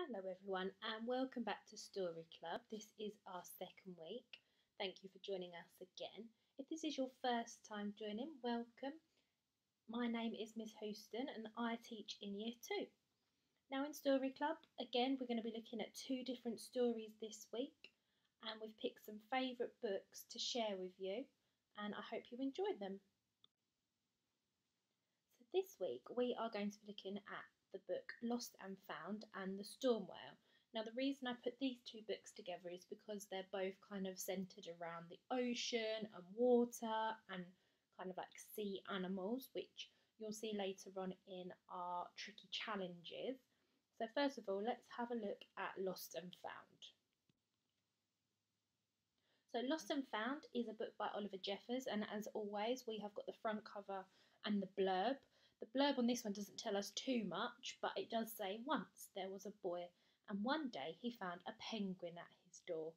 Hello everyone and welcome back to Story Club. This is our second week. Thank you for joining us again. If this is your first time joining, welcome. My name is Miss Houston and I teach in Year 2. Now in Story Club, again we're going to be looking at two different stories this week and we've picked some favourite books to share with you and I hope you enjoyed them. So this week we are going to be looking at the book Lost and Found and The Storm Whale. Now the reason I put these two books together is because they're both kind of centred around the ocean and water and kind of like sea animals, which you'll see later on in our tricky challenges. So first of all, let's have a look at Lost and Found. So Lost and Found is a book by Oliver Jeffers, and as always we have got the front cover and the blurb. The blurb on this one doesn't tell us too much, but it does say, once there was a boy and one day he found a penguin at his door.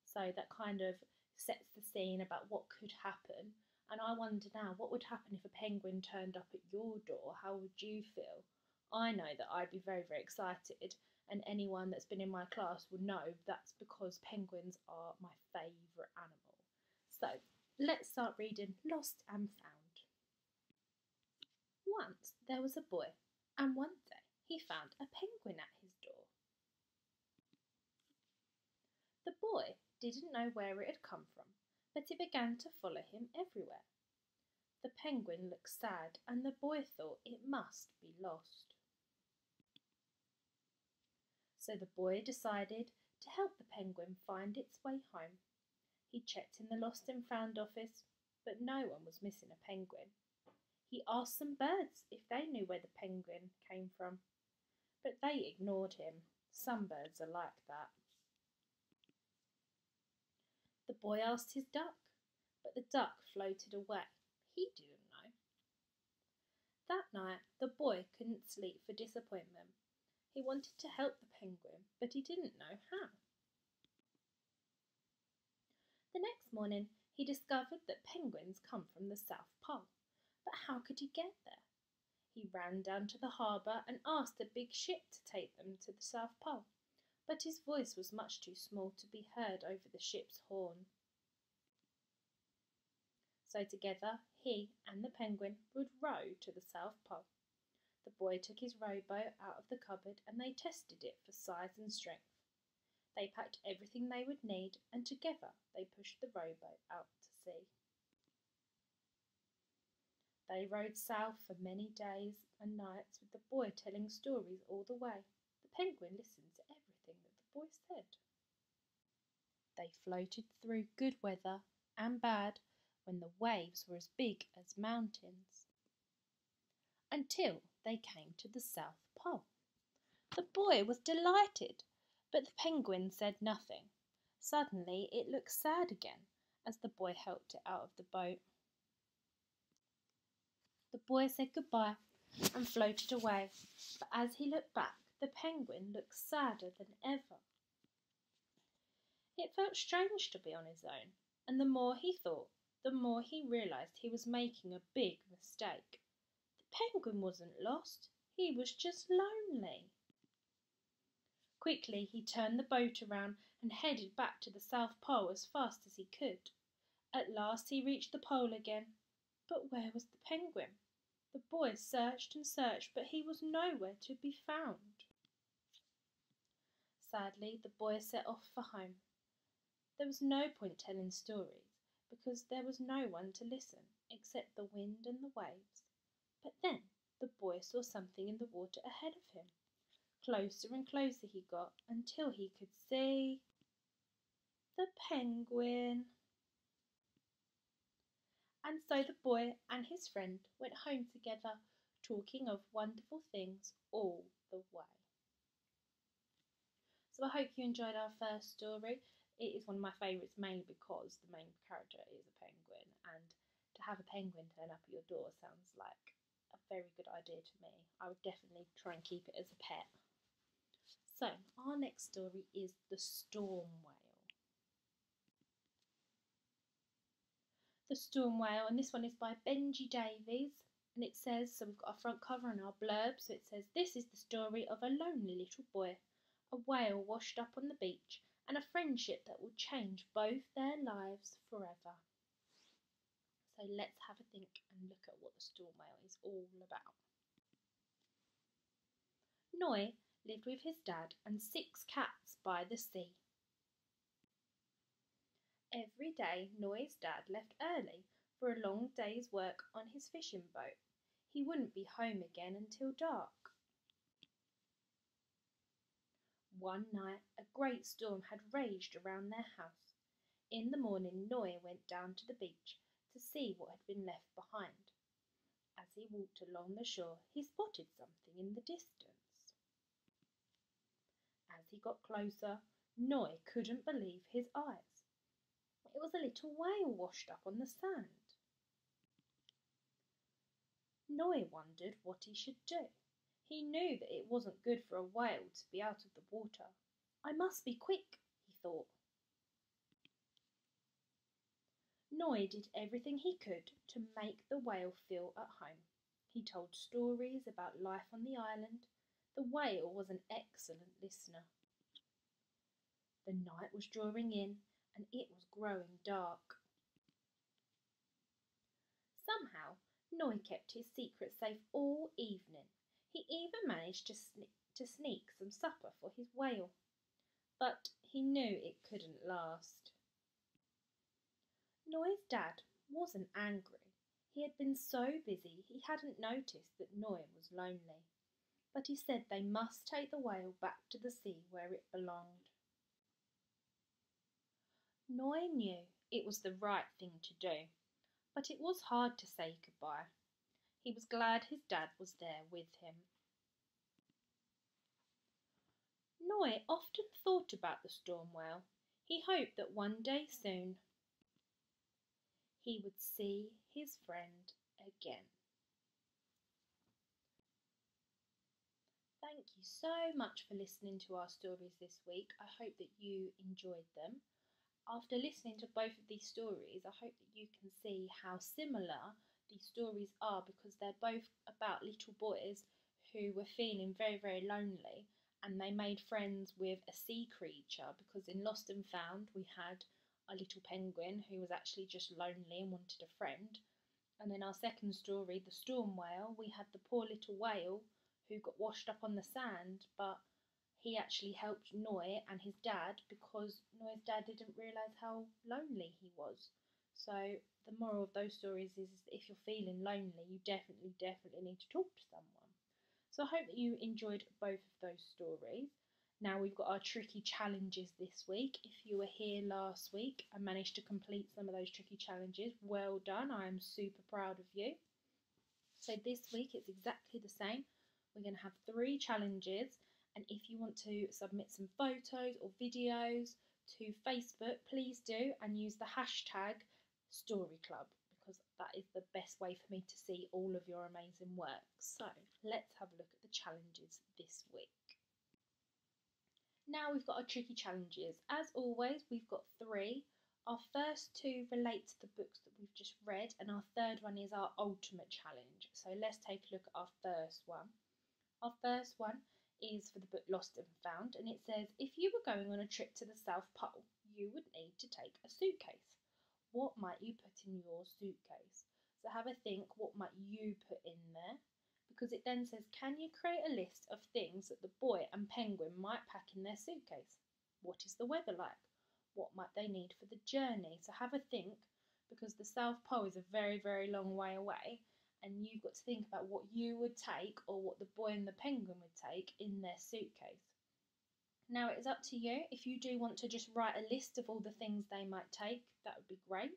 So that kind of sets the scene about what could happen. And I wonder now, what would happen if a penguin turned up at your door? How would you feel? I know that I'd be very, very excited, and anyone that's been in my class will know that's because penguins are my favourite animal. So let's start reading Lost and Found. Once there was a boy, and one day he found a penguin at his door. The boy didn't know where it had come from, but it began to follow him everywhere. The penguin looked sad, and the boy thought it must be lost. So the boy decided to help the penguin find its way home. He checked in the Lost and Found office, but no one was missing a penguin. He asked some birds if they knew where the penguin came from, but they ignored him. Some birds are like that. The boy asked his duck, but the duck floated away. He didn't know. That night, the boy couldn't sleep for disappointment. He wanted to help the penguin, but he didn't know how. The next morning, he discovered that penguins come from the South Pole. But how could he get there? He ran down to the harbour and asked a big ship to take them to the South Pole, but his voice was much too small to be heard over the ship's horn. So together, he and the penguin would row to the South Pole. The boy took his rowboat out of the cupboard and they tested it for size and strength. They packed everything they would need and together they pushed the rowboat out to sea. They rowed south for many days and nights with the boy telling stories all the way. The penguin listened to everything that the boy said. They floated through good weather and bad when the waves were as big as mountains, until they came to the South Pole. The boy was delighted, but the penguin said nothing. Suddenly it looked sad again as the boy helped it out of the boat. The boy said goodbye and floated away, but as he looked back, the penguin looked sadder than ever. It felt strange to be on his own, and the more he thought, the more he realised he was making a big mistake. The penguin wasn't lost, he was just lonely. Quickly he turned the boat around and headed back to the South Pole as fast as he could. At last he reached the pole again, but where was the penguin? The boy searched and searched, but he was nowhere to be found. Sadly, the boy set off for home. There was no point telling stories, because there was no one to listen except the wind and the waves. But then the boy saw something in the water ahead of him. Closer and closer he got until he could see the penguin. And so the boy and his friend went home together, talking of wonderful things all the way. So I hope you enjoyed our first story. It is one of my favourites, mainly because the main character is a penguin, and to have a penguin turn up at your door sounds like a very good idea to me. I would definitely try and keep it as a pet. So our next story is The Storm Whale. The Storm Whale, and this one is by Benji Davies, and it says, so we've got our front cover and our blurb, so it says, this is the story of a lonely little boy. a whale washed up on the beach, and a friendship that will change both their lives forever. So let's have a think and look at what the storm whale is all about. Noi lived with his dad and 6 cats by the sea. Every day Noi's dad left early for a long day's work on his fishing boat. He wouldn't be home again until dark. One night a great storm had raged around their house. In the morning Noi went down to the beach to see what had been left behind. As he walked along the shore he spotted something in the distance. As he got closer, Noi couldn't believe his eyes. It was a little whale washed up on the sand. Noi wondered what he should do. He knew that it wasn't good for a whale to be out of the water. I must be quick, he thought. Noi did everything he could to make the whale feel at home. He told stories about life on the island. The whale was an excellent listener. The night was drawing in and it was growing dark. Somehow, Noi kept his secret safe all evening. He even managed to sneak some supper for his whale. But he knew it couldn't last. Noi's dad wasn't angry. He had been so busy he hadn't noticed that Noi was lonely. But he said they must take the whale back to the sea where it belonged. Noi knew it was the right thing to do, but it was hard to say goodbye. He was glad his dad was there with him. Noi often thought about the storm whale. He hoped that one day soon he would see his friend again. Thank you so much for listening to our stories this week. I hope that you enjoyed them. After listening to both of these stories, I hope that you can see how similar these stories are, because they're both about little boys who were feeling very, very lonely, and they made friends with a sea creature, because in Lost and Found we had a little penguin who was actually just lonely and wanted a friend. And in our second story, The Storm Whale, we had the poor little whale who got washed up on the sand, but he actually helped Noi and his dad because Noi's dad didn't realise how lonely he was. So the moral of those stories is if you're feeling lonely, you definitely need to talk to someone. So I hope that you enjoyed both of those stories. Now we've got our tricky challenges this week. If you were here last week and managed to complete some of those tricky challenges, well done. I am super proud of you. So this week it's exactly the same. We're going to have 3 challenges, and if you want to submit some photos or videos to Facebook, please do, and use the hashtag StoryClub, because that is the best way for me to see all of your amazing work. So let's have a look at the challenges this week. Now we've got our tricky challenges. As always, we've got 3. Our first 2 relate to the books that we've just read, and our third one is our ultimate challenge. So let's take a look at our first one. Our first one is for the book Lost and Found, and it says, if you were going on a trip to the South Pole, you would need to take a suitcase. What might you put in your suitcase? So have a think, what might you put in there? Because it then says, can you create a list of things that the boy and penguin might pack in their suitcase? What is the weather like? What might they need for the journey? So have a think, because the South Pole is a very, very long way away, and you've got to think about what you would take or what the boy and the penguin would take in their suitcase. Now it's up to you. If you do want to just write a list of all the things they might take, that would be great.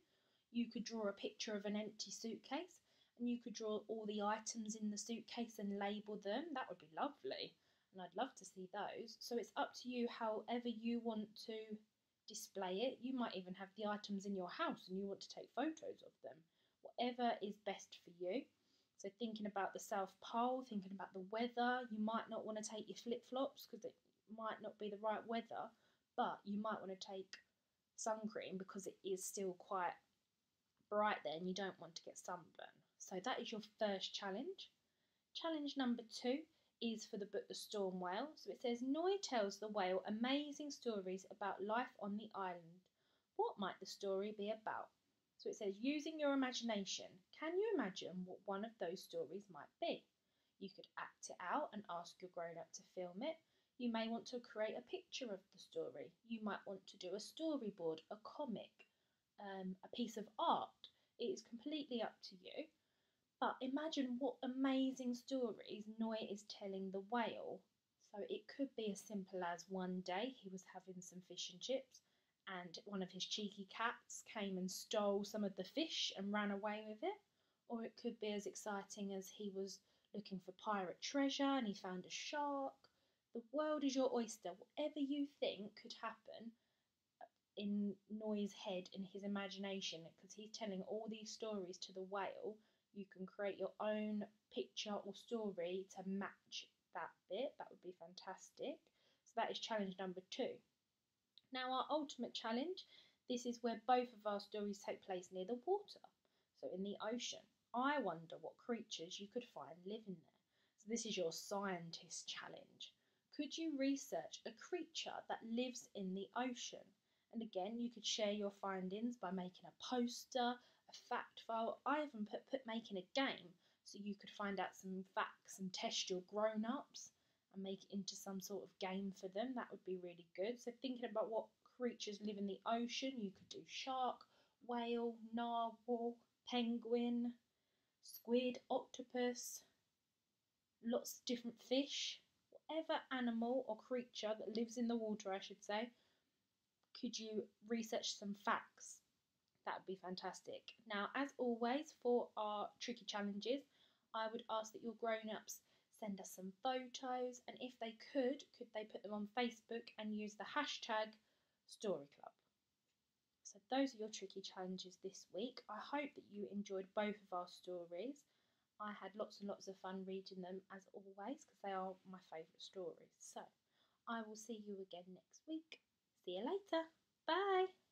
You could draw a picture of an empty suitcase, and you could draw all the items in the suitcase and label them. That would be lovely, and I'd love to see those. So it's up to you however you want to display it. You might even have the items in your house and you want to take photos of them. Whatever is best for you. So thinking about the South Pole, thinking about the weather, you might not want to take your flip-flops because it might not be the right weather, but you might want to take sun cream because it is still quite bright there and you don't want to get sunburn. So that is your first challenge. Challenge number 2 is for the book The Storm Whale. So it says, Noi tells the whale amazing stories about life on the island. What might the story be about? So it says, using your imagination, can you imagine what one of those stories might be? You could act it out and ask your grown up to film it. You may want to create a picture of the story. You might want to do a storyboard, a comic, a piece of art. It is completely up to you. But imagine what amazing stories Noi is telling the whale. So it could be as simple as one day he was having some fish and chips and one of his cheeky cats came and stole some of the fish and ran away with it. Or it could be as exciting as he was looking for pirate treasure and he found a shark. The world is your oyster. Whatever you think could happen in Noi's head, in his imagination, because he's telling all these stories to the whale, you can create your own picture or story to match that bit. That would be fantastic. So that is challenge number 2. Now our ultimate challenge, this is where both of our stories take place near the water, so in the ocean. I wonder what creatures you could find living there. So this is your scientist challenge. Could you research a creature that lives in the ocean? And again, you could share your findings by making a poster, a fact file. I even put making a game so you could find out some facts and test your grown-ups and make it into some sort of game for them. That would be really good. So thinking about what creatures live in the ocean, you could do shark, whale, narwhal, penguin, squid, octopus, lots of different fish. Whatever animal or creature that lives in the water, I should say, could you research some facts? That would be fantastic. Now, as always, for our tricky challenges, I would ask that your grown-ups send us some photos, and if they could they put them on Facebook and use the hashtag StoryClub. So those are your tricky challenges this week. I hope that you enjoyed both of our stories. I had lots and lots of fun reading them as always because they are my favourite stories. So I will see you again next week. See you later. Bye.